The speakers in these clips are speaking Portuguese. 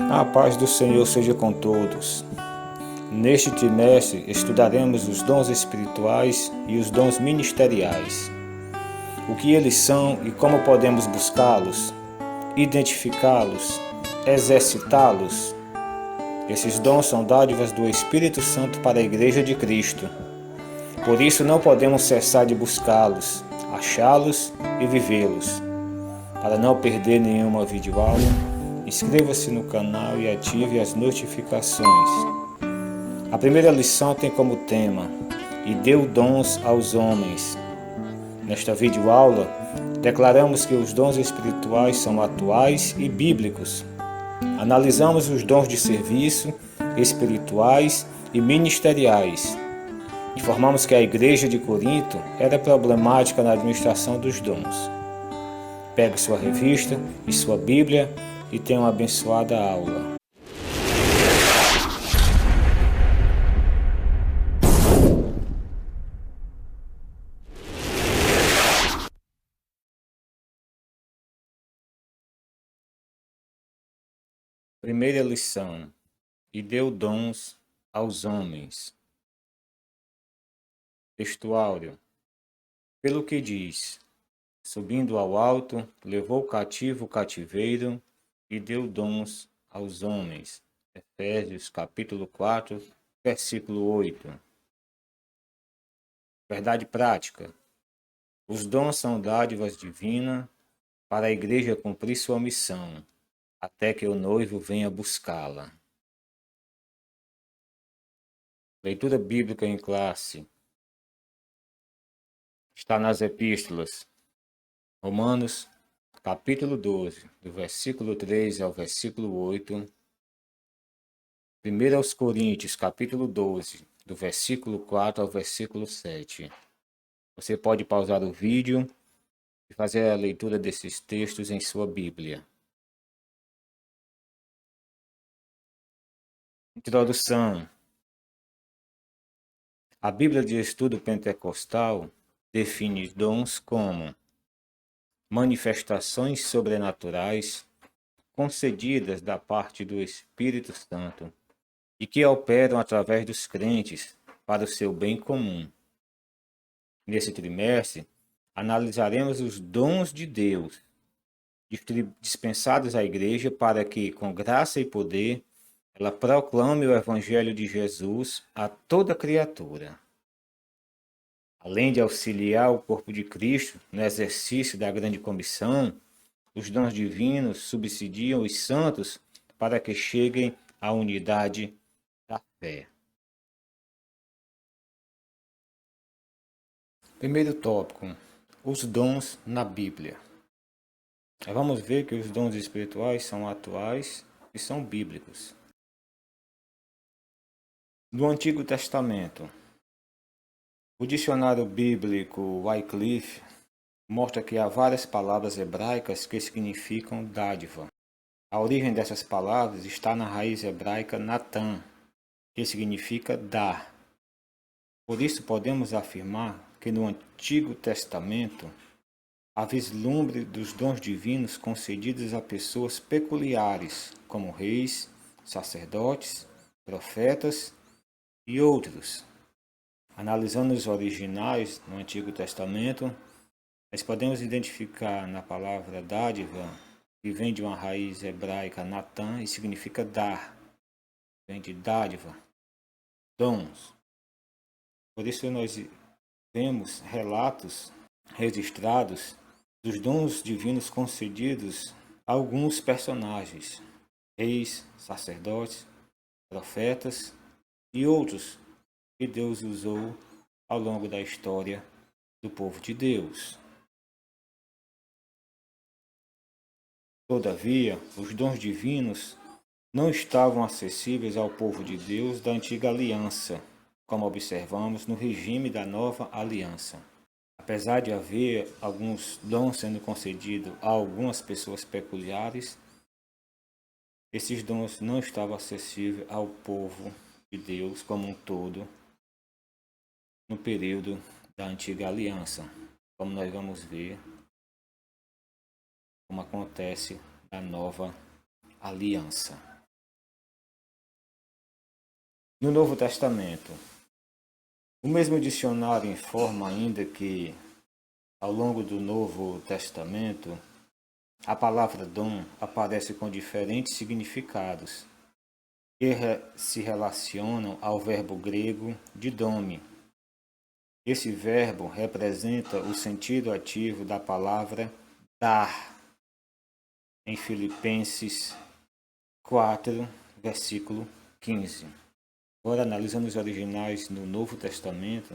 A paz do Senhor seja com todos. Neste trimestre estudaremos os dons espirituais e os dons ministeriais. O que eles são e como podemos buscá-los, identificá-los, exercitá-los. Esses dons são dádivas do Espírito Santo para a Igreja de Cristo. Por isso não podemos cessar de buscá-los, achá-los e vivê-los. Para não perder nenhuma videoaula, inscreva-se no canal e ative as notificações. A primeira lição tem como tema: E deu dons aos homens. Nesta videoaula, declaramos que os dons espirituais são atuais e bíblicos. Analisamos os dons de serviço, espirituais e ministeriais. Informamos que a igreja de Corinto era problemática na administração dos dons. Pegue sua revista e sua Bíblia e tenha uma abençoada aula. Primeira lição: E deu dons aos homens. Textuário. Pelo que diz: Subindo ao alto, levou cativo o cativeiro e deu dons aos homens. Efésios capítulo 4, versículo 8. Verdade prática. Os dons são dádivas divinas para a igreja cumprir sua missão, até que o noivo venha buscá-la. Leitura bíblica em classe. Está nas epístolas. Romanos, capítulo 12, do versículo 3 ao versículo 8. 1 aos Coríntios, capítulo 12, do versículo 4 ao versículo 7. Você pode pausar o vídeo e fazer a leitura desses textos em sua Bíblia. Introdução. A Bíblia de Estudo Pentecostal define dons como manifestações sobrenaturais concedidas da parte do Espírito Santo e que operam através dos crentes para o seu bem comum. Nesse trimestre, analisaremos os dons de Deus dispensados à Igreja para que, com graça e poder, ela proclame o Evangelho de Jesus a toda criatura. Além de auxiliar o corpo de Cristo no exercício da grande comissão, os dons divinos subsidiam os santos para que cheguem à unidade da fé. Primeiro tópico: os dons na Bíblia. Vamos ver que os dons espirituais são atuais e são bíblicos. No Antigo Testamento, o dicionário bíblico Wycliffe mostra que há várias palavras hebraicas que significam dádiva. A origem dessas palavras está na raiz hebraica Natan, que significa dar. Por isso podemos afirmar que no Antigo Testamento há vislumbre dos dons divinos concedidos a pessoas peculiares, como reis, sacerdotes, profetas e outros. Analisando os originais no Antigo Testamento, nós podemos identificar na palavra dádiva, que vem de uma raiz hebraica Natan e significa dar. Vem de dádiva, dons. Por isso nós vemos relatos registrados dos dons divinos concedidos a alguns personagens, reis, sacerdotes, profetas e outros que Deus usou ao longo da história do povo de Deus. Todavia, os dons divinos não estavam acessíveis ao povo de Deus da antiga aliança, como observamos no regime da nova aliança. Apesar de haver alguns dons sendo concedidos a algumas pessoas peculiares, esses dons não estavam acessíveis ao povo de Deus como um todo no período da antiga aliança, como nós vamos ver como acontece na nova aliança. No Novo Testamento, o mesmo dicionário informa ainda que, ao longo do Novo Testamento, a palavra dom aparece com diferentes significados que se relacionam ao verbo grego didome. Esse verbo representa o sentido ativo da palavra dar, em Filipenses 4, versículo 15. Agora, analisando os originais no Novo Testamento,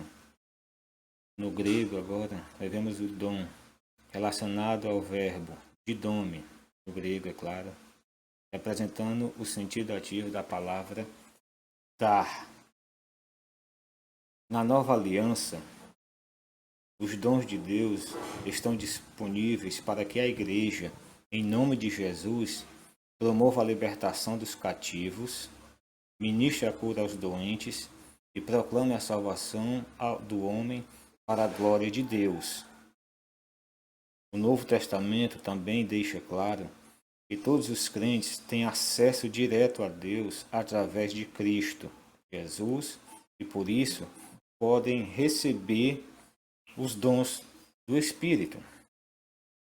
no grego agora, nós vemos o dom relacionado ao verbo didome, no grego, é claro, representando o sentido ativo da palavra dar. Na Nova Aliança, os dons de Deus estão disponíveis para que a Igreja, em nome de Jesus, promova a libertação dos cativos, ministre a cura aos doentes e proclame a salvação do homem para a glória de Deus. O Novo Testamento também deixa claro que todos os crentes têm acesso direto a Deus através de Cristo, Jesus, e por isso podem receber os dons do Espírito.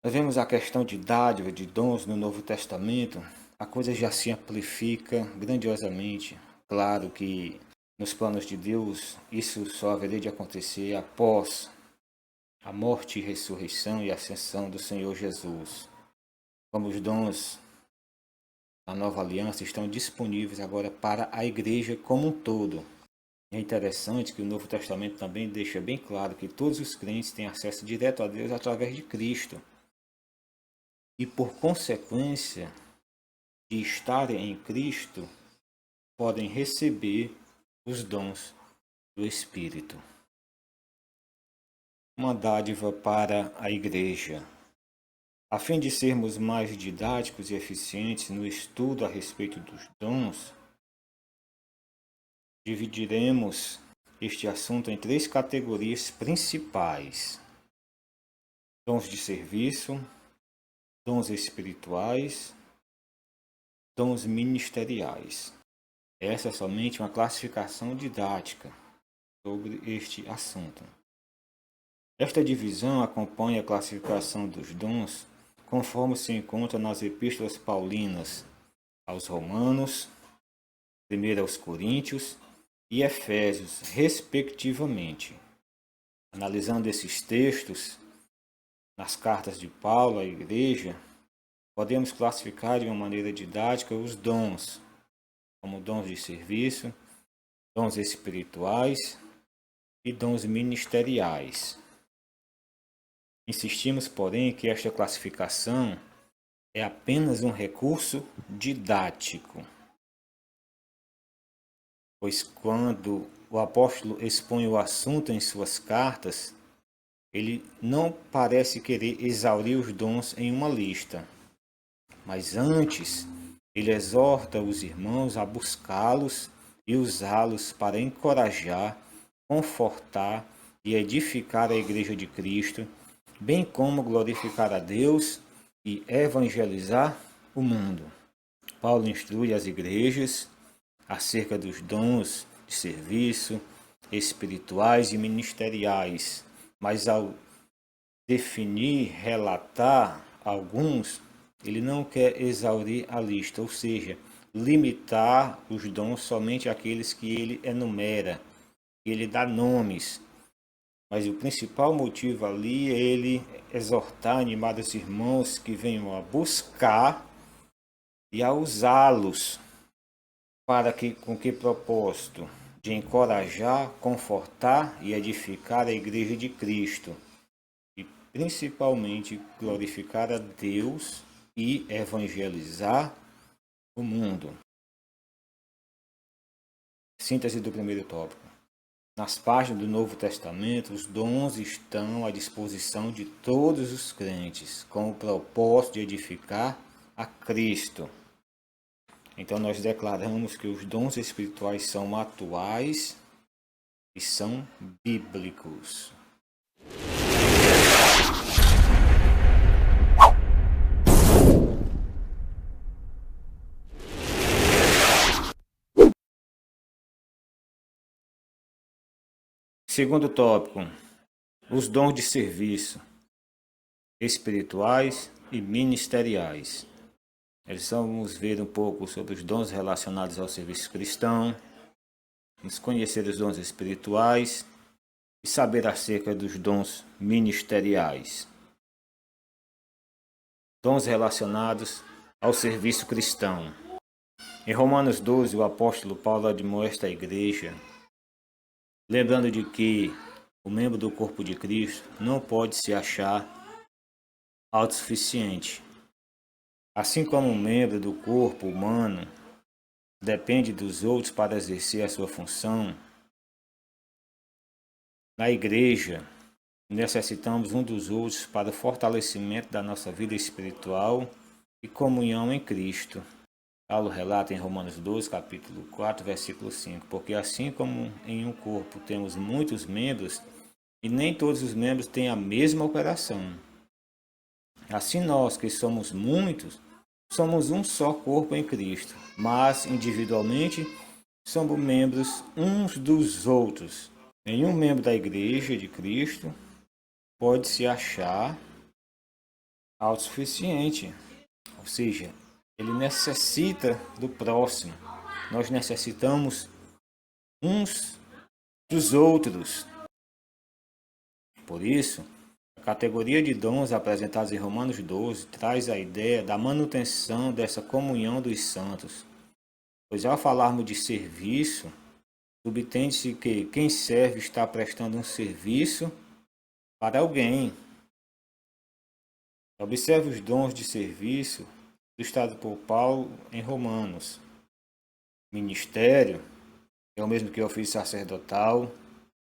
Nós vemos a questão de dádiva, de dons no Novo Testamento, a coisa já se amplifica grandiosamente. Claro que nos planos de Deus isso só haveria de acontecer após a morte, ressurreição e ascensão do Senhor Jesus. Como os dons da Nova Aliança estão disponíveis agora para a Igreja como um todo. É interessante que o Novo Testamento também deixa bem claro que todos os crentes têm acesso direto a Deus através de Cristo. E por consequência de estarem em Cristo, podem receber os dons do Espírito. Uma dádiva para a Igreja. A fim de sermos mais didáticos e eficientes no estudo a respeito dos dons, dividiremos este assunto em 3 categorias principais: dons de serviço, dons espirituais, dons ministeriais. Essa é somente uma classificação didática sobre este assunto. Esta divisão acompanha a classificação dos dons conforme se encontra nas epístolas paulinas aos Romanos, 1 aos Coríntios e Efésios, respectivamente. Analisando esses textos, nas cartas de Paulo à igreja, podemos classificar de uma maneira didática os dons, como dons de serviço, dons espirituais e dons ministeriais. Insistimos, porém, que esta classificação é apenas um recurso didático, pois quando o apóstolo expõe o assunto em suas cartas, ele não parece querer exaurir os dons em uma lista, mas antes ele exorta os irmãos a buscá-los e usá-los para encorajar, confortar e edificar a Igreja de Cristo, bem como glorificar a Deus e evangelizar o mundo. Paulo instrui as igrejas acerca dos dons de serviço, espirituais e ministeriais, mas ao definir, relatar alguns, ele não quer exaurir a lista, ou seja, limitar os dons somente àqueles que ele enumera, que ele dá nomes. Mas o principal motivo ali é ele exortar, animar os irmãos que venham a buscar e a usá-los. Com que propósito? De encorajar, confortar e edificar a Igreja de Cristo. E principalmente glorificar a Deus e evangelizar o mundo. Síntese do primeiro tópico. Nas páginas do Novo Testamento, os dons estão à disposição de todos os crentes, com o propósito de edificar a Cristo. Então nós declaramos que os dons espirituais são atuais e são bíblicos. Segundo tópico, os dons de serviço espirituais e ministeriais. Eles vamos ver um pouco sobre os dons relacionados ao serviço cristão, conhecer os dons espirituais e saber acerca dos dons ministeriais. Dons relacionados ao serviço cristão. Em Romanos 12, o apóstolo Paulo admoesta a igreja, lembrando de que o membro do corpo de Cristo não pode se achar autossuficiente. Assim como um membro do corpo humano depende dos outros para exercer a sua função, na igreja necessitamos um dos outros para o fortalecimento da nossa vida espiritual e comunhão em Cristo. Paulo relata em Romanos 12, capítulo 4, versículo 5, porque assim como em um corpo temos muitos membros, e nem todos os membros têm a mesma operação. Assim nós, que somos muitos, somos um só corpo em Cristo, mas individualmente somos membros uns dos outros. Nenhum membro da igreja de Cristo pode se achar autossuficiente, ou seja, ele necessita do próximo. Nós necessitamos uns dos outros. Por isso, a categoria de dons apresentados em Romanos 12 traz a ideia da manutenção dessa comunhão dos santos. Pois ao falarmos de serviço, subtende-se que quem serve está prestando um serviço para alguém. Observe os dons de serviço ilustrado por Paulo em Romanos. Ministério é o mesmo que ofício sacerdotal.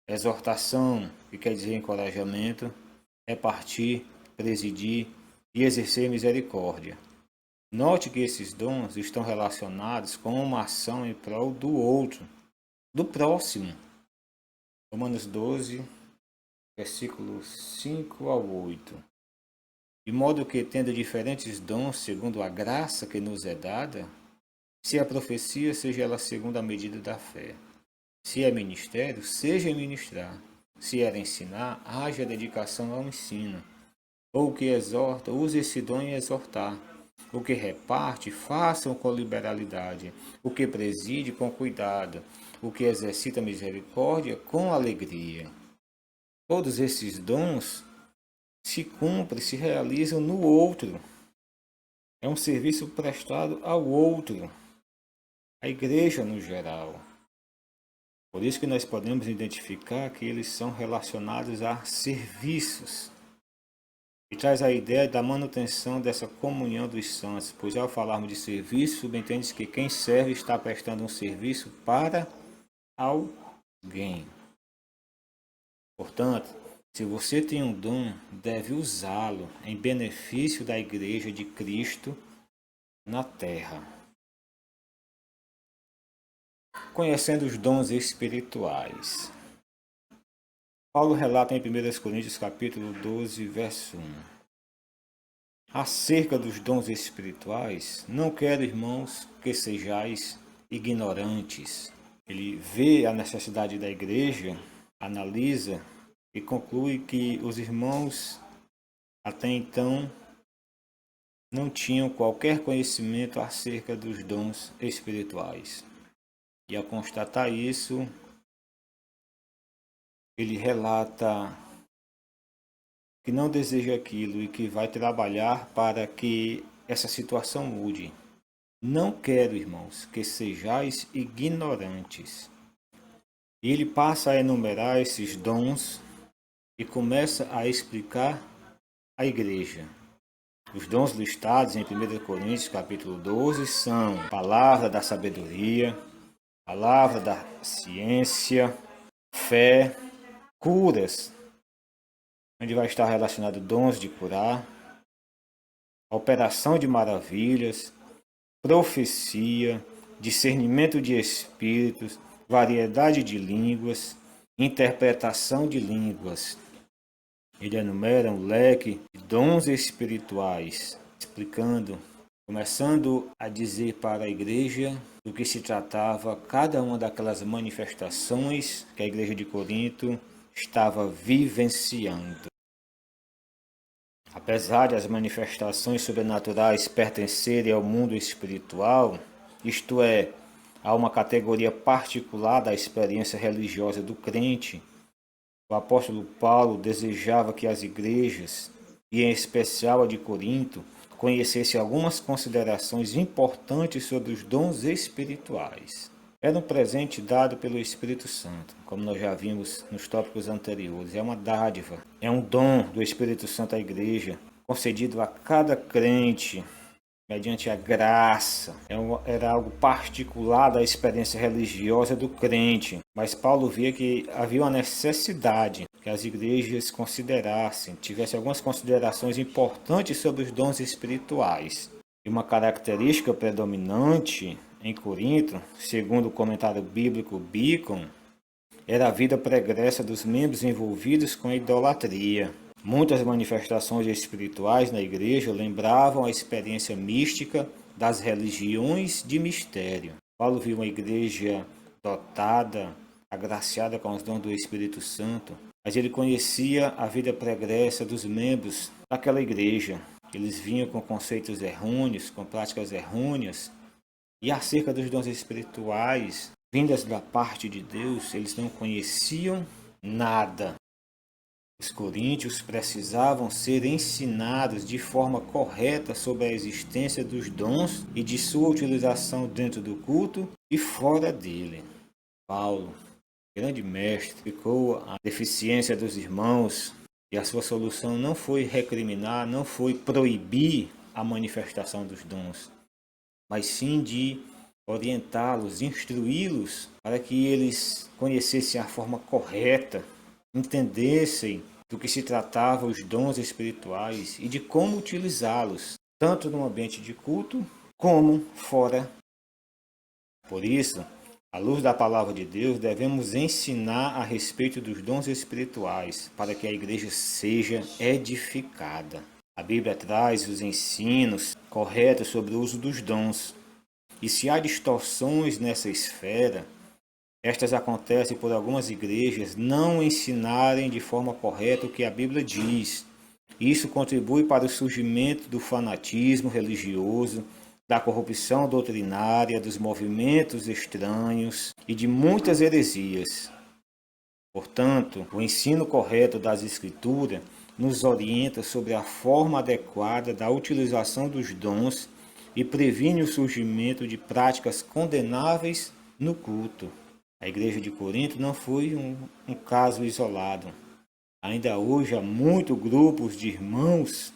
Exortação, que quer dizer encorajamento. Repartir, presidir e exercer misericórdia. Note que esses dons estão relacionados com uma ação em prol do outro, do próximo. Romanos 12, versículos 5 ao 8. De modo que, tendo diferentes dons segundo a graça que nos é dada, se é profecia, seja ela segundo a medida da fé. Se é ministério, seja em ministrar. Se é ensinar, haja dedicação ao ensino. Ou o que exorta, use esse dom em exortar. O que reparte, façam com liberalidade. O que preside, com cuidado. O que exercita misericórdia, com alegria. Todos esses dons se cumprem, se realizam no outro. É um serviço prestado ao outro, à igreja no geral. Por isso que nós podemos identificar que eles são relacionados a serviços. E traz a ideia da manutenção dessa comunhão dos santos, pois ao falarmos de serviço, subentende-se que quem serve está prestando um serviço para alguém. Portanto, se você tem um dom, deve usá-lo em benefício da igreja de Cristo na terra. Conhecendo os dons espirituais. Paulo relata em 1 Coríntios capítulo 12, verso 1. Acerca dos dons espirituais, não quero, irmãos, que sejais ignorantes. Ele vê a necessidade da igreja, analisa e conclui que os irmãos até então não tinham qualquer conhecimento acerca dos dons espirituais. E ao constatar isso, ele relata que não deseja aquilo e que vai trabalhar para que essa situação mude. Não quero, irmãos, que sejais ignorantes. E ele passa a enumerar esses dons e começa a explicar à igreja. Os dons listados em 1 Coríntios capítulo 12 são palavra da sabedoria, palavra da ciência, fé, curas, onde vai estar relacionado dons de curar, operação de maravilhas, profecia, discernimento de espíritos, variedade de línguas, interpretação de línguas. Ele enumera um leque de dons espirituais, explicando, começando a dizer para a igreja do que se tratava cada uma daquelas manifestações que a igreja de Corinto estava vivenciando. Apesar de as manifestações sobrenaturais pertencerem ao mundo espiritual, isto é, a uma categoria particular da experiência religiosa do crente, o apóstolo Paulo desejava que as igrejas, e em especial a de Corinto, conhecessem algumas considerações importantes sobre os dons espirituais. Era um presente dado pelo Espírito Santo, como nós já vimos nos tópicos anteriores. É uma dádiva, é um dom do Espírito Santo à igreja, concedido a cada crente mediante a graça. Era algo particular da experiência religiosa do crente. Mas Paulo via que havia uma necessidade que as igrejas considerassem, tivessem algumas considerações importantes sobre os dons espirituais. E uma característica predominante em Corinto, segundo o comentário bíblico Beacon, era a vida pregressa dos membros envolvidos com a idolatria. Muitas manifestações espirituais na igreja lembravam a experiência mística das religiões de mistério. Paulo viu uma igreja dotada, agraciada com os dons do Espírito Santo, mas ele conhecia a vida pregressa dos membros daquela igreja. Eles vinham com conceitos errôneos, com práticas errôneas, e acerca dos dons espirituais, vindas da parte de Deus, eles não conheciam nada. Os coríntios precisavam ser ensinados de forma correta sobre a existência dos dons e de sua utilização dentro do culto e fora dele. Paulo, grande mestre, explicou a deficiência dos irmãos e a sua solução não foi recriminar, não foi proibir a manifestação dos dons, mas sim de orientá-los, instruí-los para que eles conhecessem a forma correta, entendessem do que se tratava os dons espirituais e de como utilizá-los, tanto no ambiente de culto como fora. Por isso, à luz da palavra de Deus, devemos ensinar a respeito dos dons espirituais para que a igreja seja edificada. A Bíblia traz os ensinos corretos sobre o uso dos dons. E se há distorções nessa esfera, estas acontecem por algumas igrejas não ensinarem de forma correta o que a Bíblia diz. Isso contribui para o surgimento do fanatismo religioso, da corrupção doutrinária, dos movimentos estranhos e de muitas heresias. Portanto, o ensino correto das Escrituras nos orienta sobre a forma adequada da utilização dos dons e previne o surgimento de práticas condenáveis no culto. A igreja de Corinto não foi um caso isolado. Ainda hoje há muitos grupos de irmãos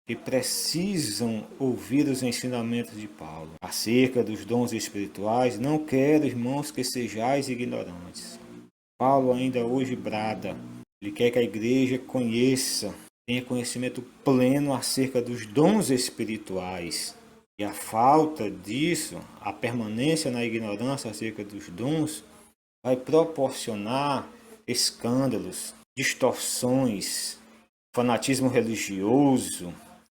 que precisam ouvir os ensinamentos de Paulo. Acerca dos dons espirituais, não quero, irmãos, que sejais ignorantes. Paulo ainda hoje brada. Ele quer que a igreja conheça, tenha conhecimento pleno acerca dos dons espirituais. E a falta disso, a permanência na ignorância acerca dos dons, vai proporcionar escândalos, distorções, fanatismo religioso,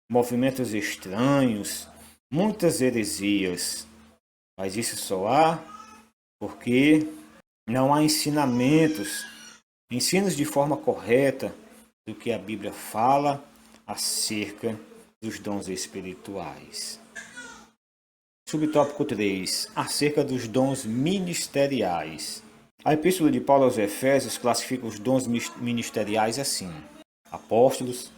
movimentos estranhos, muitas heresias. Mas isso só há porque não há ensinos de forma correta do que a Bíblia fala acerca dos dons espirituais. Subtópico 3. Acerca dos dons ministeriais. A Epístola de Paulo aos Efésios classifica os dons ministeriais assim: apóstolos,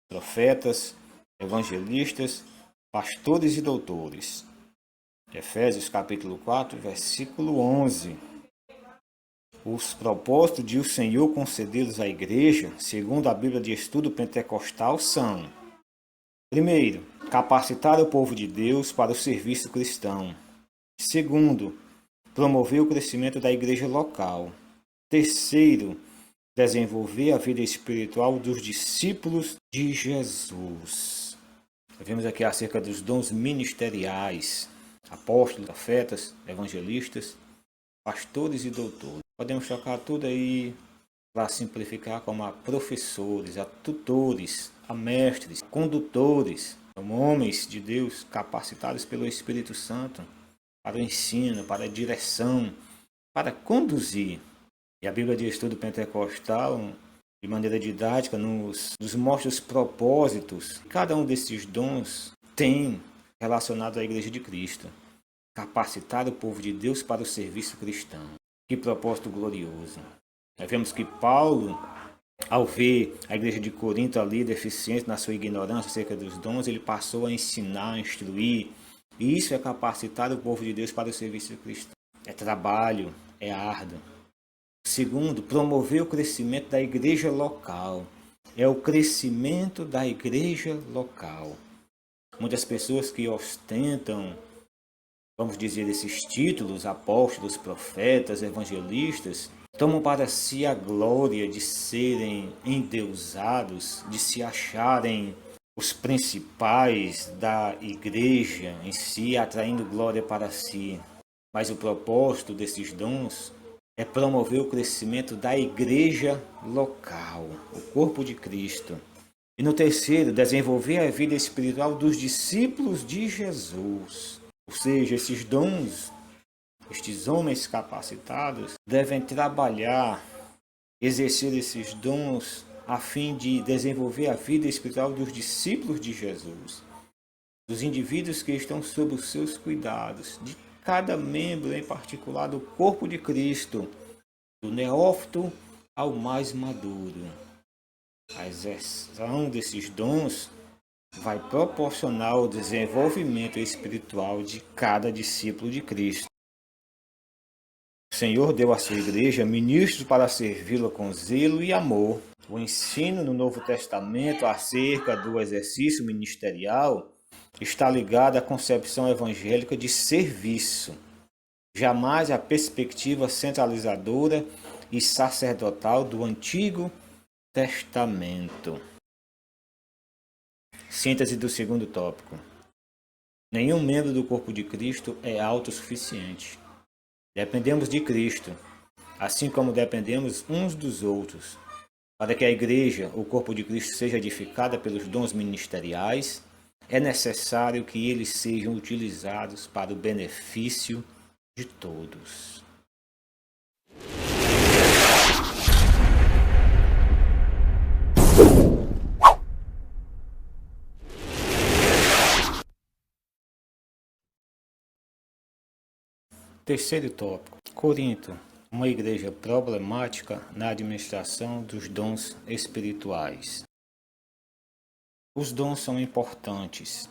profetas, evangelistas, pastores e doutores. Efésios capítulo 4, versículo 11. Os propósitos de o Senhor concedê-los à igreja, segundo a Bíblia de Estudo Pentecostal, são: primeiro, capacitar o povo de Deus para o serviço cristão. Segundo, promover o crescimento da igreja local. Terceiro, desenvolver a vida espiritual dos discípulos de Jesus. Vemos aqui acerca dos dons ministeriais: apóstolos, profetas, evangelistas, pastores e doutores. Podemos trocar tudo aí para simplificar como a professores, a tutores, a mestres, condutores. São homens de Deus capacitados pelo Espírito Santo para o ensino, para a direção, para conduzir E a Bíblia de Estudo Pentecostal, de maneira didática, nos mostra os propósitos que cada um desses dons tem relacionado à Igreja de Cristo. Capacitar o povo de Deus para o serviço cristão. Que propósito glorioso! Nós vemos que Paulo, ao ver a igreja de Corinto ali deficiente na sua ignorância acerca dos dons, ele passou a ensinar, a instruir. E isso é capacitar o povo de Deus para o serviço cristão. É trabalho, é árduo. Segundo, promover o crescimento da igreja local. É o crescimento da igreja local. Muitas pessoas que ostentam, vamos dizer, esses títulos, apóstolos, profetas, evangelistas, tomam para si a glória de serem endeusados, de se acharem os principais da igreja em si, atraindo glória para si. Mas o propósito desses dons é promover o crescimento da igreja local, o corpo de Cristo. E no terceiro, desenvolver a vida espiritual dos discípulos de Jesus. Ou seja, esses dons, estes homens capacitados, devem trabalhar, exercer esses dons a fim de desenvolver a vida espiritual dos discípulos de Jesus, dos indivíduos que estão sob os seus cuidados, de cada membro em particular do corpo de Cristo, do neófito ao mais maduro. A exerção desses dons vai proporcionar o desenvolvimento espiritual de cada discípulo de Cristo. O Senhor deu à sua igreja ministros para servi-la com zelo e amor. O ensino no Novo Testamento acerca do exercício ministerial está ligado à concepção evangélica de serviço, jamais à perspectiva centralizadora e sacerdotal do Antigo Testamento. Síntese do segundo tópico. Nenhum membro do corpo de Cristo é autossuficiente. Dependemos de Cristo, assim como dependemos uns dos outros. Para que a igreja, o corpo de Cristo, seja edificada pelos dons ministeriais, é necessário que eles sejam utilizados para o benefício de todos. Terceiro tópico. Corinto, uma igreja problemática na administração dos dons espirituais. Os dons são importantes.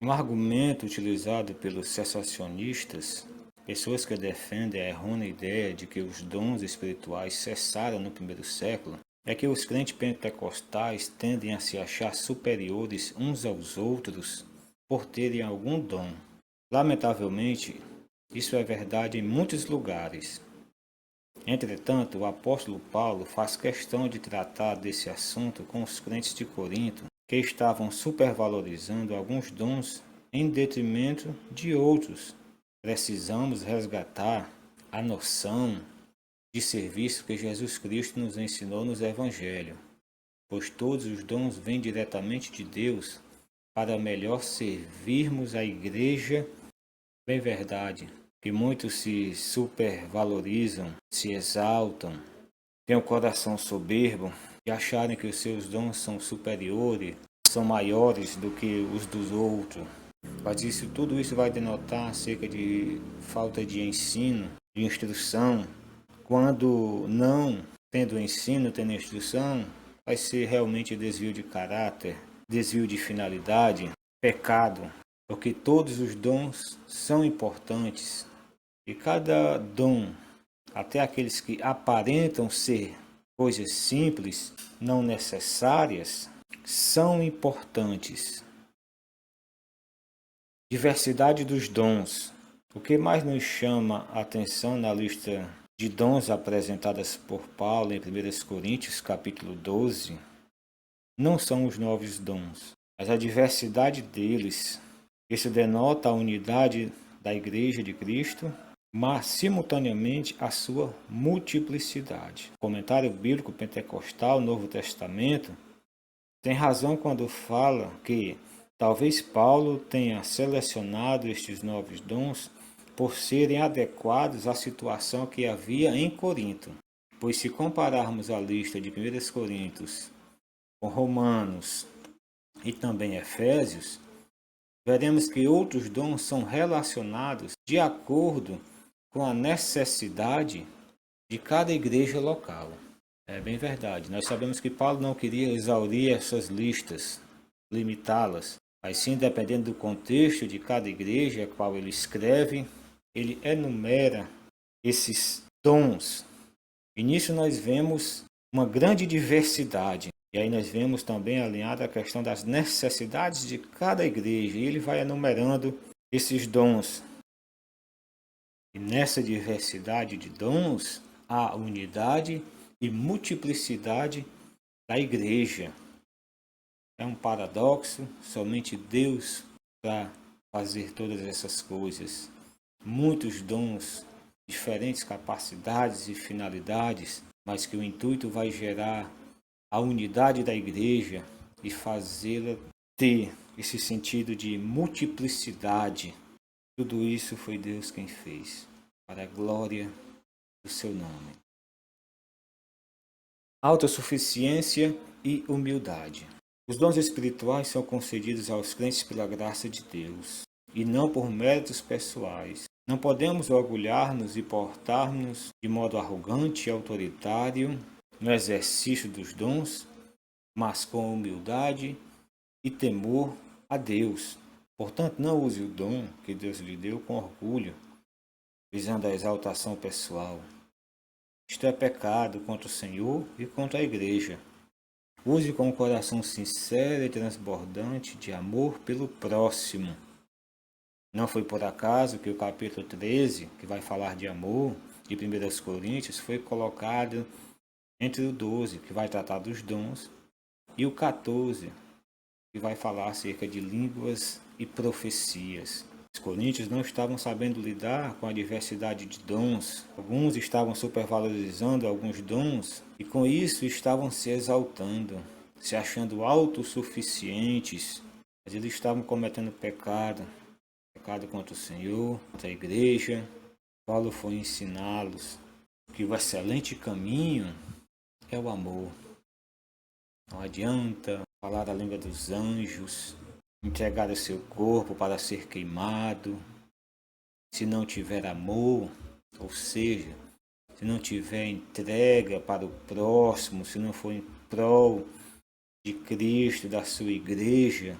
Um argumento utilizado pelos cessacionistas, pessoas que defendem a errônea ideia de que os dons espirituais cessaram no primeiro século, é que os crentes pentecostais tendem a se achar superiores uns aos outros por terem algum dom. Lamentavelmente, isso é verdade em muitos lugares. Entretanto, o apóstolo Paulo faz questão de tratar desse assunto com os crentes de Corinto, que estavam supervalorizando alguns dons em detrimento de outros. Precisamos resgatar a noção de serviço que Jesus Cristo nos ensinou nos Evangelhos, pois todos os dons vêm diretamente de Deus para melhor servirmos a igreja. Bem verdade que muitos se supervalorizam, se exaltam, têm o coração soberbo e acharem que os seus dons são superiores, são maiores do que os dos outros. Mas tudo isso vai denotar acerca de falta de ensino, de instrução. Quando não tendo ensino, tendo instrução, vai ser realmente desvio de caráter, desvio de finalidade, pecado. Porque todos os dons são importantes e cada dom, até aqueles que aparentam ser coisas simples, não necessárias, são importantes. Diversidade dos dons. O que mais nos chama a atenção na lista de dons apresentadas por Paulo em 1 Coríntios capítulo 12 não são os novos dons, mas a diversidade deles. Isso denota a unidade da Igreja de Cristo, mas simultaneamente a sua multiplicidade. O comentário bíblico pentecostal, Novo Testamento, tem razão quando fala que talvez Paulo tenha selecionado estes novos dons por serem adequados à situação que havia em Corinto. Pois se compararmos a lista de 1 Coríntios com Romanos e também Efésios, veremos que outros dons são relacionados de acordo com a necessidade de cada igreja local. É bem verdade. Nós sabemos que Paulo não queria exaurir essas listas, limitá-las, mas sim, dependendo do contexto de cada igreja a qual ele escreve, ele enumera esses dons. E nisso nós vemos uma grande diversidade. E aí nós vemos também alinhada a questão das necessidades de cada igreja. E ele vai enumerando esses dons. E nessa diversidade de dons, há unidade e multiplicidade da igreja. É um paradoxo, somente Deus para fazer todas essas coisas. Muitos dons, diferentes capacidades e finalidades, mas que o intuito vai gerar a unidade da igreja e fazê-la ter esse sentido de multiplicidade. Tudo isso foi Deus quem fez, para a glória do seu nome. Autossuficiência e humildade. Os dons espirituais são concedidos aos crentes pela graça de Deus, e não por méritos pessoais. Não podemos orgulhar-nos e portar-nos de modo arrogante e autoritário no exercício dos dons, mas com humildade e temor a Deus. Portanto, não use o dom que Deus lhe deu com orgulho, visando a exaltação pessoal. Isto é pecado contra o Senhor e contra a igreja. Use com um coração sincero e transbordante de amor pelo próximo. Não foi por acaso que o capítulo 13, que vai falar de amor, de 1 Coríntios, foi colocado entre o 12, que vai tratar dos dons, e o 14, que vai falar acerca de línguas e profecias. Os coríntios não estavam sabendo lidar com a diversidade de dons. Alguns estavam supervalorizando alguns dons e com isso estavam se exaltando, se achando autossuficientes. Mas eles estavam cometendo pecado contra o Senhor, contra a igreja. Paulo foi ensiná-los que o excelente caminho é o amor. Não adianta falar a língua dos anjos, entregar o seu corpo para ser queimado, se não tiver amor, ou seja, se não tiver entrega para o próximo, se não for em prol de Cristo, da sua igreja,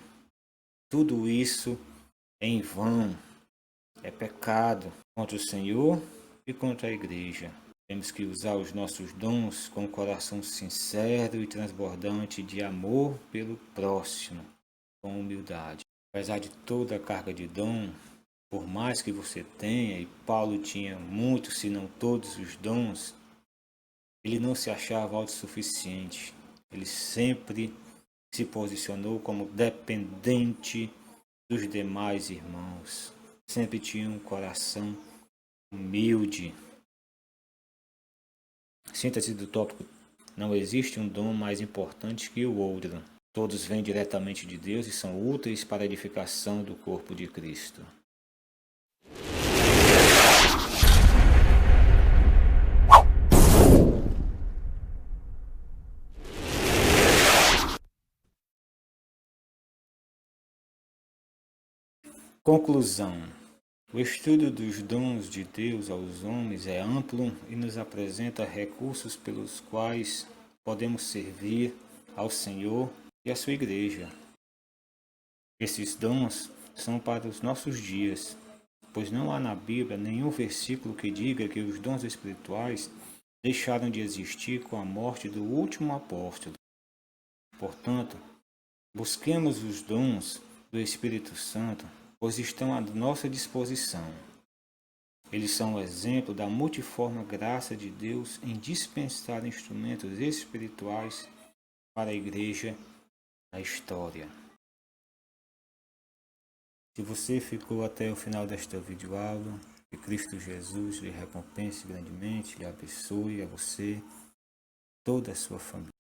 tudo isso é em vão, é pecado contra o Senhor e contra a igreja. Temos que usar os nossos dons com um coração sincero e transbordante de amor pelo próximo, com humildade. Apesar de toda a carga de dom, por mais que você tenha, e Paulo tinha muitos, se não todos os dons, ele não se achava autossuficiente. Ele sempre se posicionou como dependente dos demais irmãos. Sempre tinha um coração humilde. Síntese do tópico: não existe um dom mais importante que o outro. Todos vêm diretamente de Deus e são úteis para a edificação do corpo de Cristo. Conclusão. O estudo dos dons de Deus aos homens é amplo e nos apresenta recursos pelos quais podemos servir ao Senhor e à sua igreja. Esses dons são para os nossos dias, pois não há na Bíblia nenhum versículo que diga que os dons espirituais deixaram de existir com a morte do último apóstolo. Portanto, busquemos os dons do Espírito Santo, pois estão à nossa disposição. Eles são o exemplo da multiforme graça de Deus em dispensar instrumentos espirituais para a igreja na história. Se você ficou até o final desta videoaula, que Cristo Jesus lhe recompense grandemente, lhe abençoe a você, toda a sua família.